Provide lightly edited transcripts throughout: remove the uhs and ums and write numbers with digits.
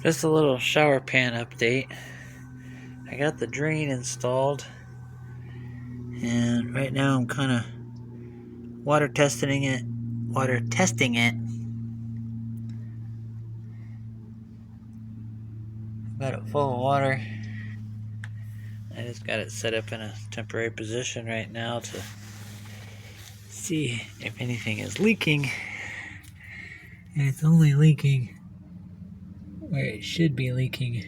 Just a little shower pan update. I got the drain installed, and right now I'm kind of water testing it. Got it full of water. I just got it set up in a temporary position right now to see if anything is leaking. And it's only leaking where it should be leaking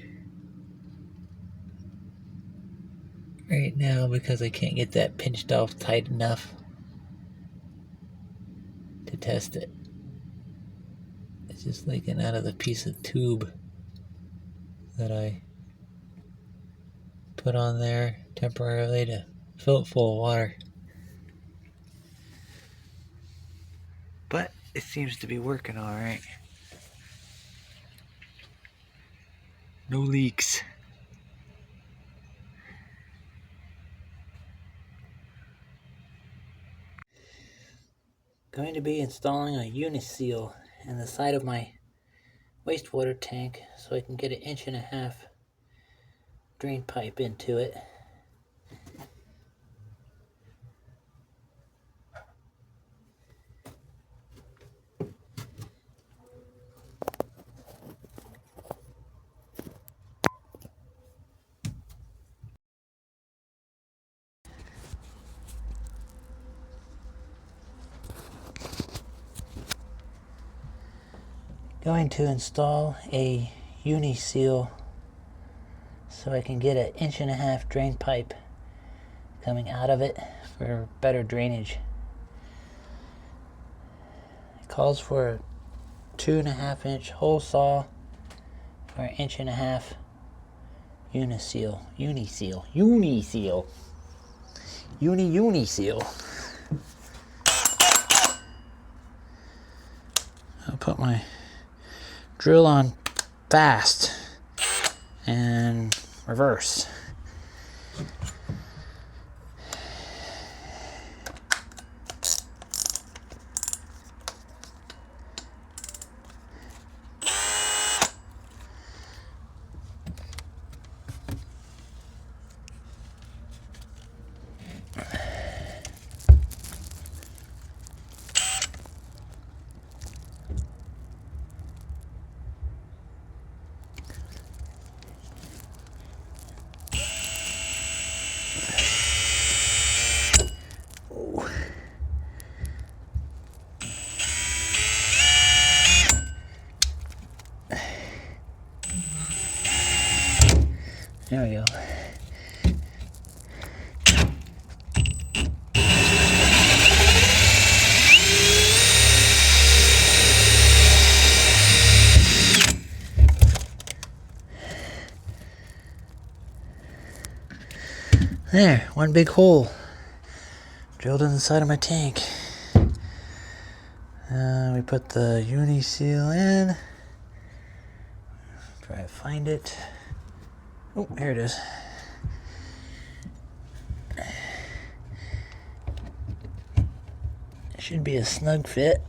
right now because I can't get that pinched off tight enough to test it. It's just leaking out of the piece of tube that I put on there temporarily to fill it full of water. But it seems to be working all right. No leaks. Going to be installing a uniseal in the side of my wastewater tank so I can get an 1.5 inch drain pipe into it. Going to install a uniseal so I can get an 1.5 inch drain pipe coming out of it for better drainage. It calls for a 2.5 inch hole saw for an 1.5 inch uniseal. Uniseal. I'll put my drill on fast and reverse. There we go. There, one big hole drilled in the side of my tank. We put the uniseal in. Try to find it. Oh, here it is. It should be a snug fit.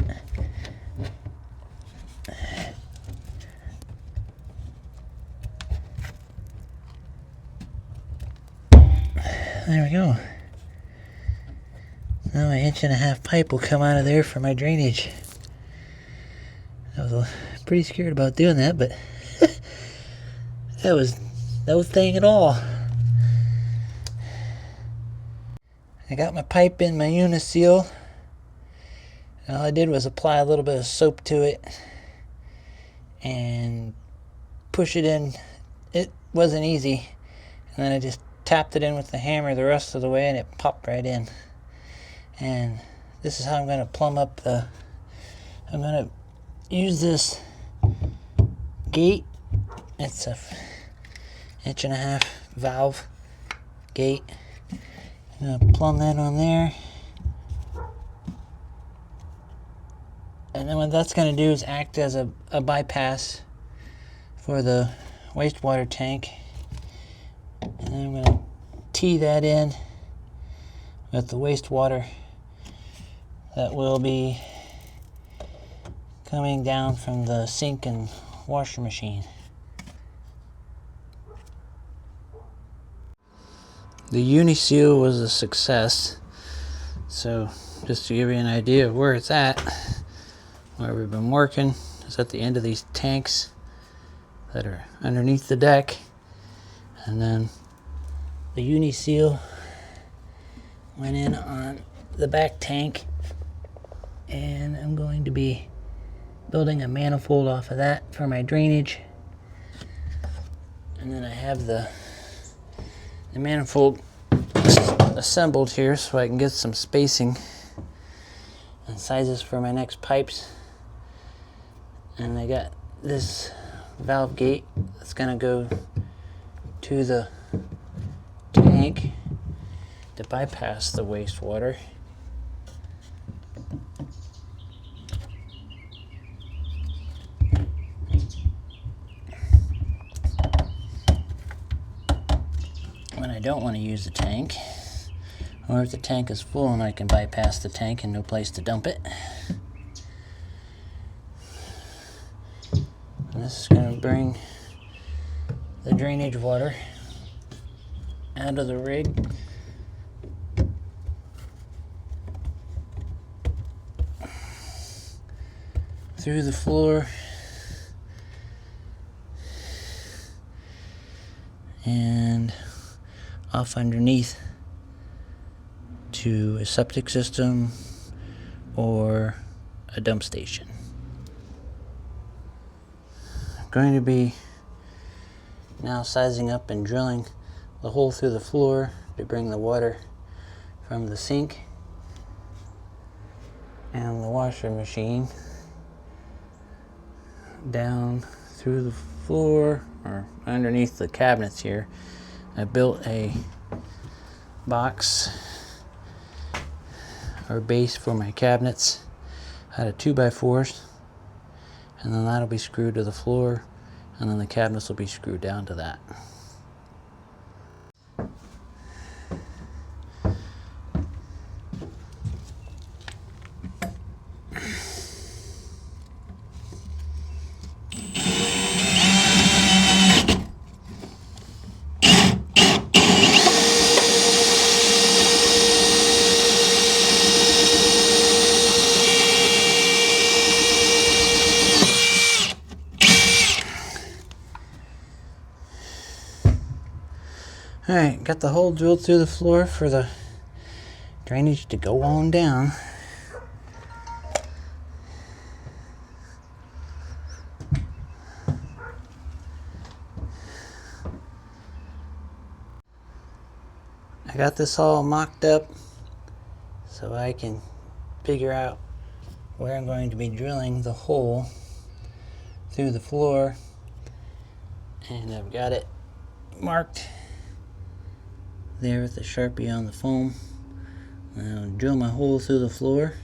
There we go. Now my 1.5 inch pipe will come out of there for my drainage. I was pretty scared about doing that, but that was no thing at all. I got my pipe in my uniseal. All I did was apply a little bit of soap to it and push it in. It wasn't easy. And then I just tapped it in with the hammer the rest of the way and it popped right in. And this is how I'm going to plumb up I'm going to use this gate. It's a 1.5 inch valve gate. I'm going to plumb that on there. And then what that's going to do is act as a bypass for the wastewater tank. And then I'm going to tee that in with the wastewater that will be coming down from the sink and washer machine. The Uniseal was a success. So just to give you an idea of where it's at, where we've been working is at the end of these tanks that are underneath the deck. And then the Uniseal went in on the back tank, and I'm going to be building a manifold off of that for my drainage. And then I have the manifold assembled here so I can get some spacing and sizes for my next pipes. And I got this valve gate that's gonna go to the tank to bypass the wastewater. When I don't want to use the tank, or if the tank is full and I can bypass the tank and no place to dump it. And this is going to bring the drainage water out of the rig through the floor and off underneath to a septic system or a dump station. I'm going to be now sizing up and drilling the hole through the floor to bring the water from the sink and the washer machine down through the floor or underneath the cabinets here. I built a box or base for my cabinets out of 2x4s, and then that'll be screwed to the floor, and then the cabinets will be screwed down to that. Alright, got the hole drilled through the floor for the drainage to go on down. I got this all mocked up so I can figure out where I'm going to be drilling the hole through the floor, and I've got it marked there with the Sharpie on the foam. I'll drill my hole through the floor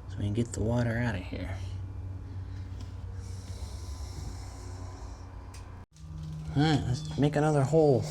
so we can get the water out of here. Alright, let's make another hole.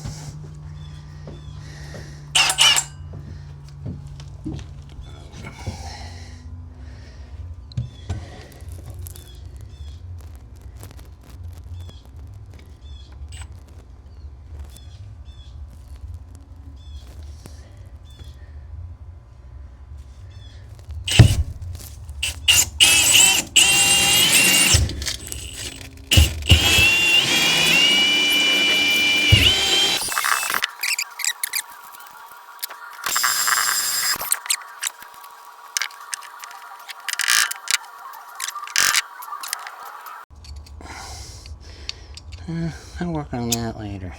I'll work on that later.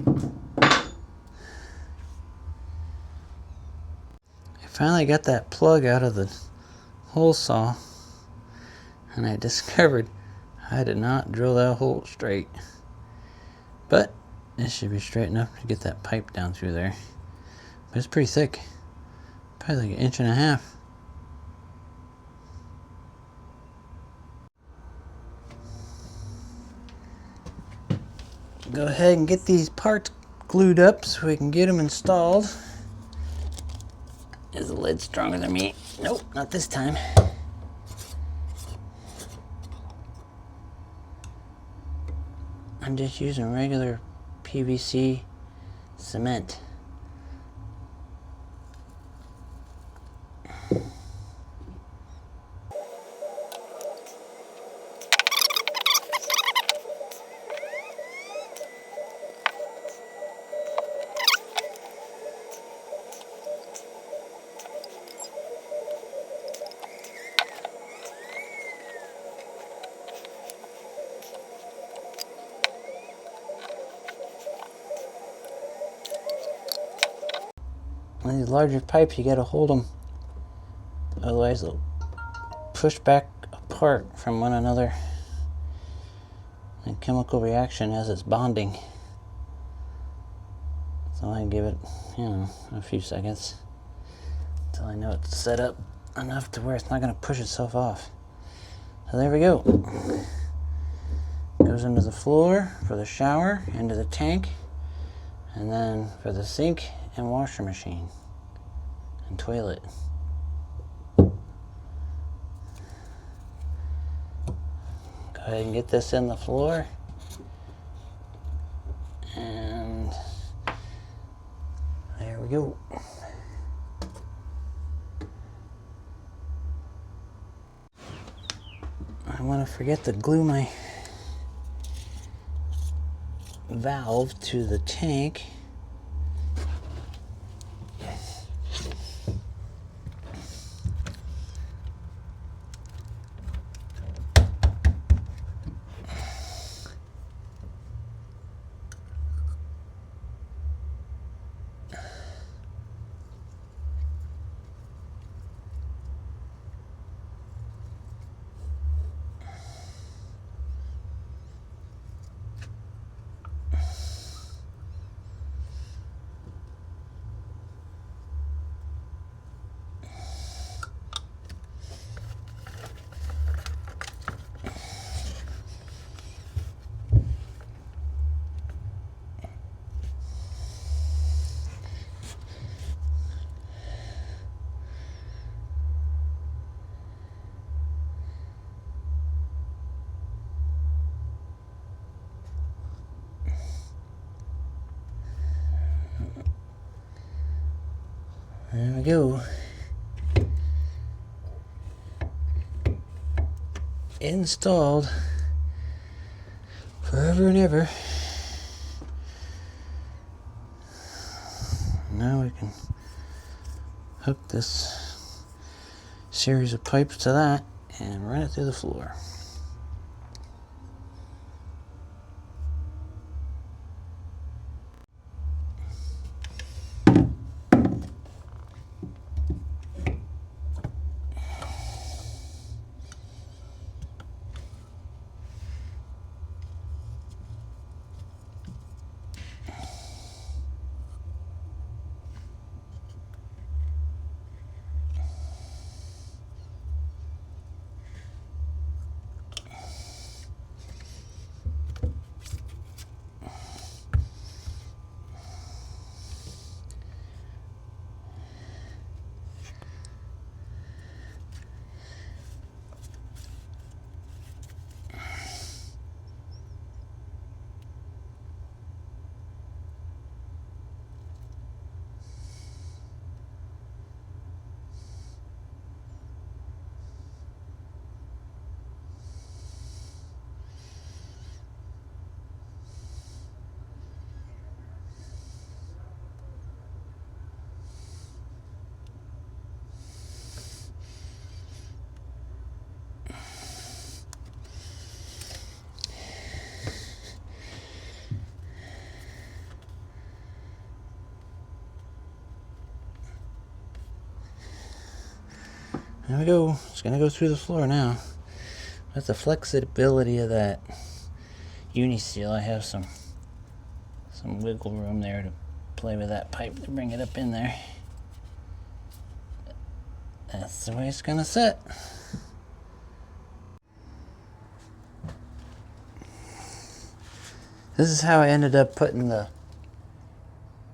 I finally got that plug out of the hole saw, and I discovered I did not drill that hole straight. But it should be straight enough to get that pipe down through there. But it's pretty thick, probably like 1.5 inches. Go ahead and get these parts glued up so we can get them installed. Is the lid stronger than me? Nope, not this time. I'm just using regular PVC cement. On these larger pipes, you gotta hold them, otherwise they'll push back apart from one another in chemical reaction as it's bonding. So I give it, a few seconds until I know it's set up enough to where it's not gonna push itself off. So there we go. Goes into the floor for the shower, into the tank, and then for the sink and washer machine and toilet. Go ahead and get this in the floor, and there we go. I want to forget to glue my valve to the tank. There we go. Installed forever and ever. Now we can hook this series of pipes to that and run it through the floor. There we go. It's going to go through the floor now. With the flexibility of that Uni-Seal, I have some wiggle room there to play with that pipe to bring it up in there. That's the way it's going to sit. This is how I ended up putting the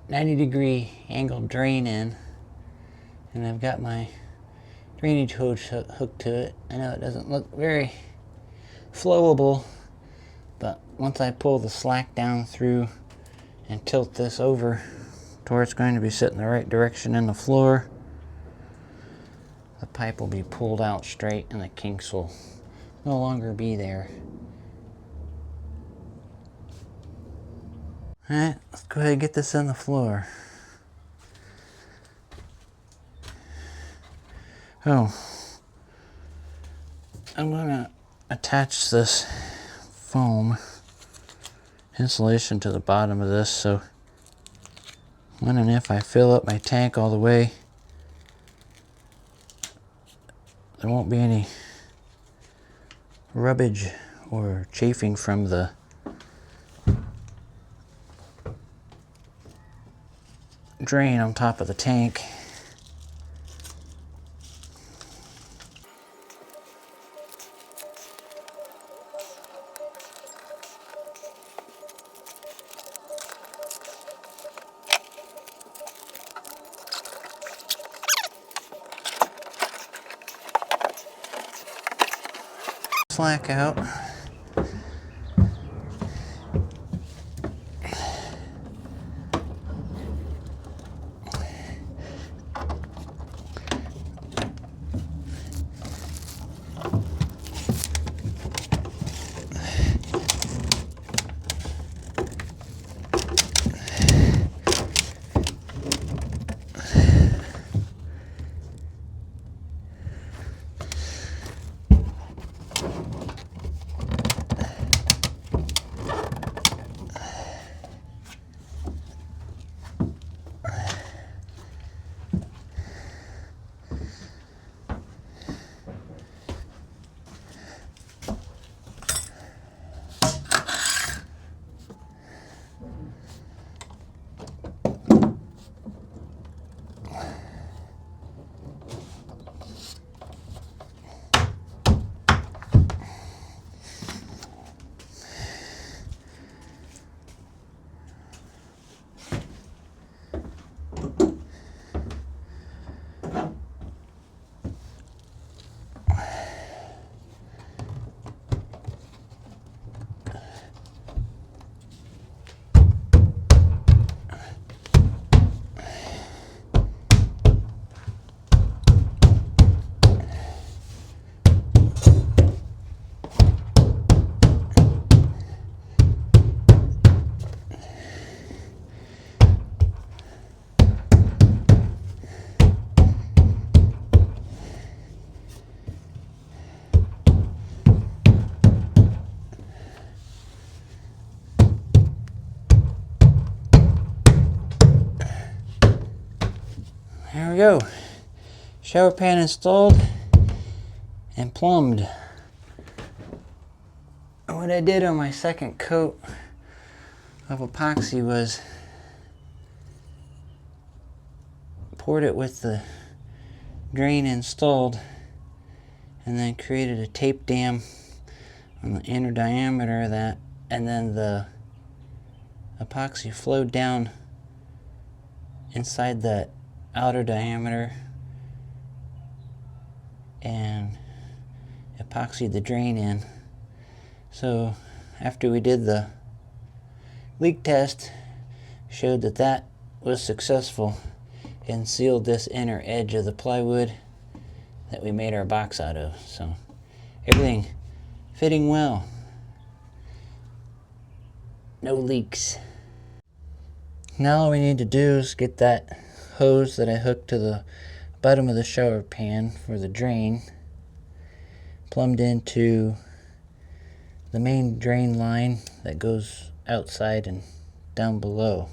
90-degree angle drain in. And I've got my drainage hose hooked to it. I know it doesn't look very flowable, but once I pull the slack down through and tilt this over to where it's going to be sitting the right direction in the floor. The pipe will be pulled out straight and the kinks will no longer be there. Alright, let's go ahead and get this on the floor. Oh, I'm going to attach this foam insulation to the bottom of this, so when and if I fill up my tank all the way, there won't be any rubbish or chafing from the drain on top of the tank. Slack out. There we go. Shower pan installed and plumbed. What I did on my second coat of epoxy was poured it with the drain installed and then created a tape dam on the inner diameter of that, and then the epoxy flowed down inside the outer diameter and epoxied the drain in. So after we did the leak test, showed that that was successful and sealed this inner edge of the plywood that we made our box out of. So everything fitting well. No leaks. Now all we need to do is get that hose that I hooked to the bottom of the shower pan for the drain plumbed into the main drain line that goes outside and down below.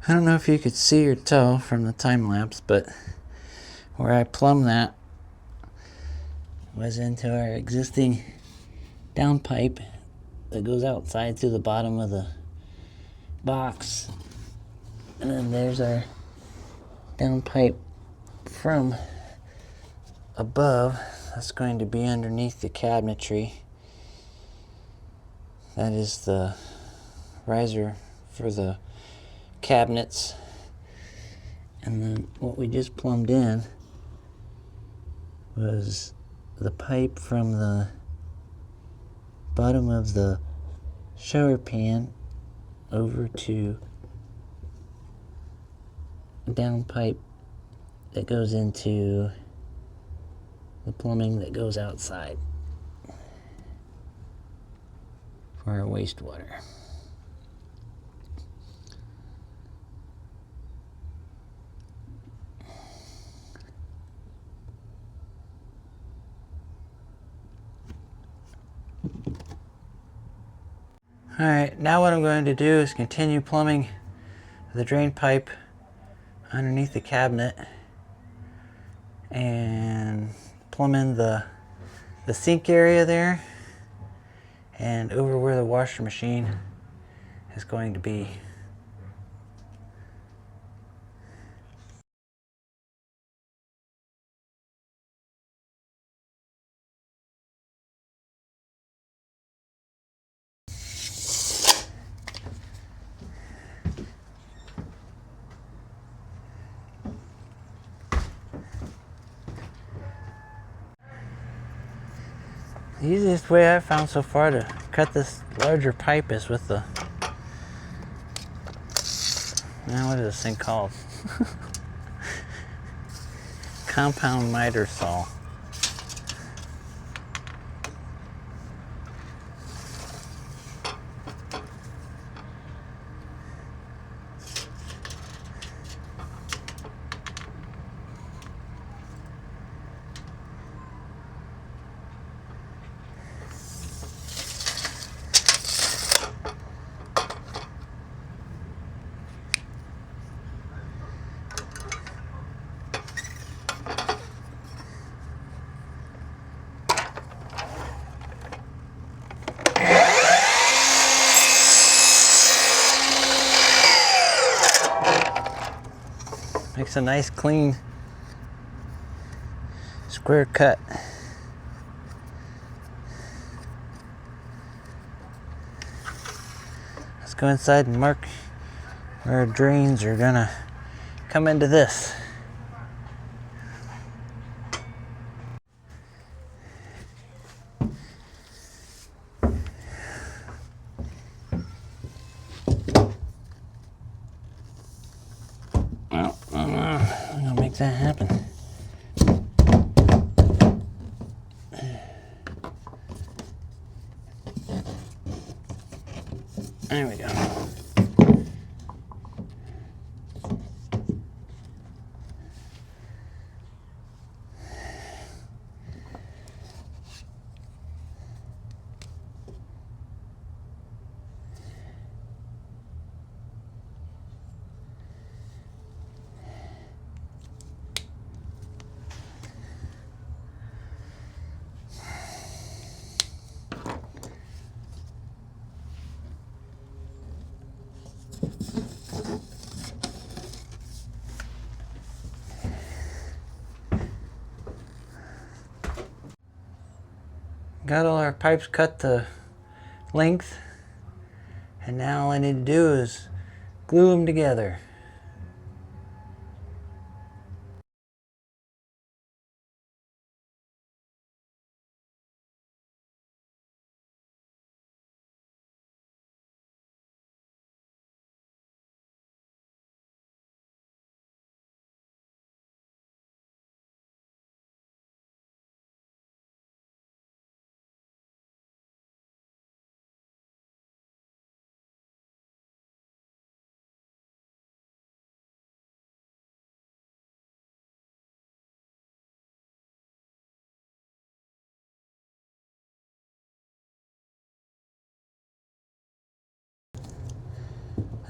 I don't know if you could see or tell from the time lapse, but where I plumbed that was into our existing downpipe that goes outside through the bottom of the box. And then there's our downpipe from above. That's going to be underneath the cabinetry. That is the riser for the cabinets. And then what we just plumbed in was the pipe from the bottom of the shower pan over to a downpipe that goes into the plumbing that goes outside for our wastewater. Alright, now what I'm going to do is continue plumbing the drain pipe underneath the cabinet and plumbing the sink area there and over where the washer machine is going to be. The easiest way I've found so far to cut this larger pipe is with the, now what is this thing called? Compound miter saw. Makes a nice clean square cut. Let's go inside and mark where our drains are gonna come into this. Well, I'm gonna make that happen. There we go. Got all our pipes cut to length, and now all I need to do is glue them together.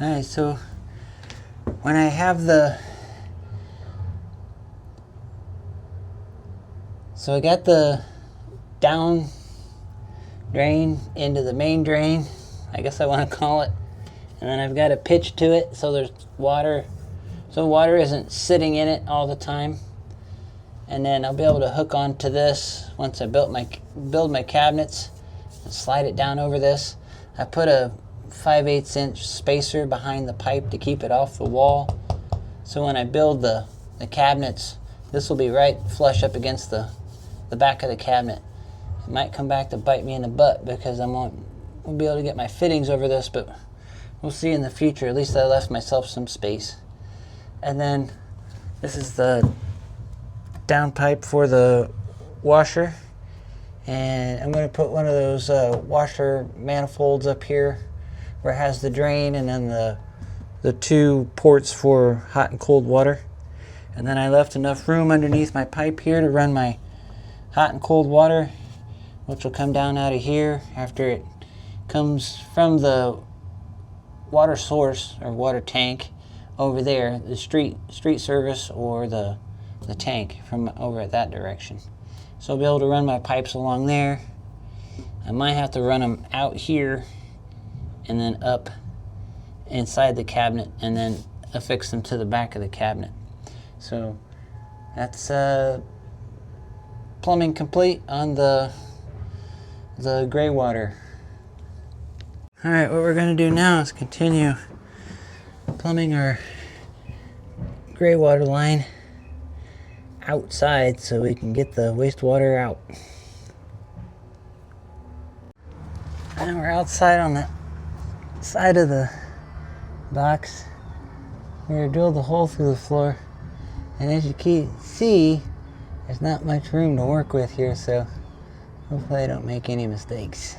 Alright, so when I have the, so I got the down drain into the main drain, I guess I want to call it, and then I've got a pitch to it so there's water, so water isn't sitting in it all the time. And then I'll be able to hook onto this once I build my cabinets and slide it down over this. I put a 5/8 inch spacer behind the pipe to keep it off the wall. So when I build the cabinets, this will be right flush up against the back of the cabinet. It might come back to bite me in the butt because I won't be able to get my fittings over this, but we'll see in the future. At least I left myself some space. And then this is the down pipe for the washer, and I'm going to put one of those washer manifolds up here where it has the drain and then the two ports for hot and cold water. And then I left enough room underneath my pipe here to run my hot and cold water, which will come down out of here after it comes from the water source or water tank over there, the street service or the tank from over at that direction. So I'll be able to run my pipes along there. I might have to run them out here and then up inside the cabinet and then affix them to the back of the cabinet. So that's plumbing complete on the gray water. Alright, what we're going to do now is continue plumbing our gray water line outside so we can get the wastewater out. And we're outside on the side of the box. We're going to drill the hole through the floor, and as you can see, there's not much room to work with here, so hopefully I don't make any mistakes.